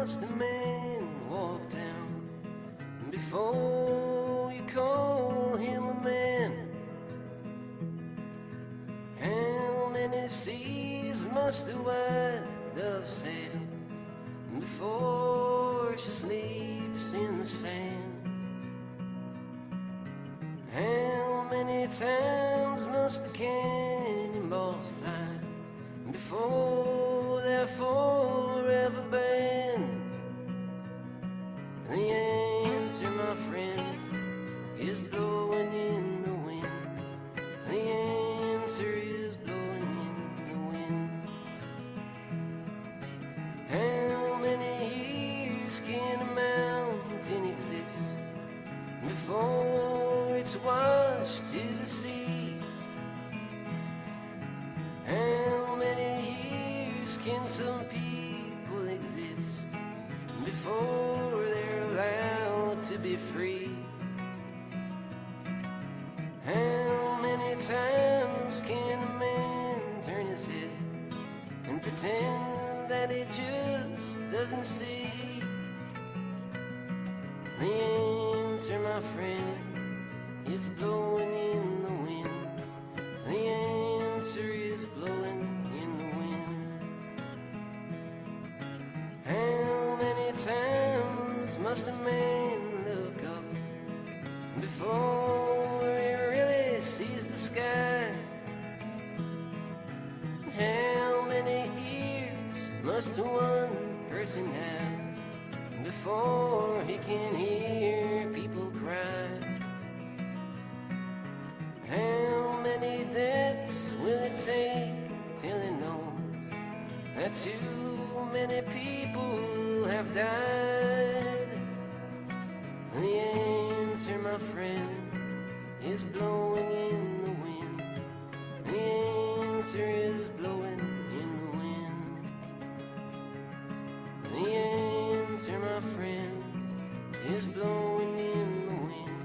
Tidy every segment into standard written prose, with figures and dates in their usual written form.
must a man walk down before you call him a man? How many seas must the white dove sail before she sleeps in the sand? How many times must the cannonballs fly before they're forever banned? The answer, my friend, is blowing in the wind. The answer is blowing in the wind. How many years can a mountain exist before it's washed to the sea? How many years can some people exist before they're allowed to be free? How many times can a man turn his head and pretend that he just doesn't see? The answer, my friend, is blowing in the wind. The answer is blowing in the wind. How many times must a man look up before he really sees the sky? How many ears must one person have before he can hear people cry? How many deaths will it take till he knows that too many people have died? The answer, my friend, is blowing in the wind. The answer is blowing in the wind. The answer, my friend, is blowing in the wind.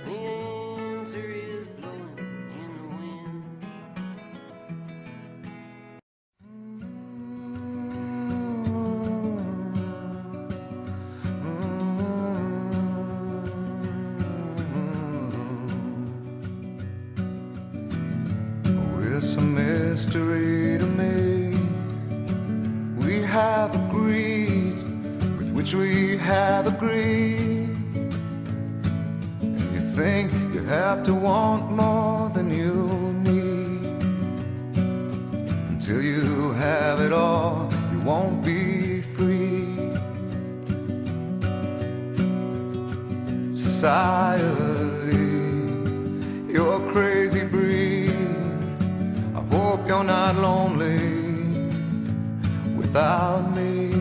The answer is blowing in the wind. It's a mystery to me. We have agreed with which we have agreed. And you think you have to want more than you need. Until you have it all, you won't be free. Society, you're a crazy breed. I hope you're not lonely without me.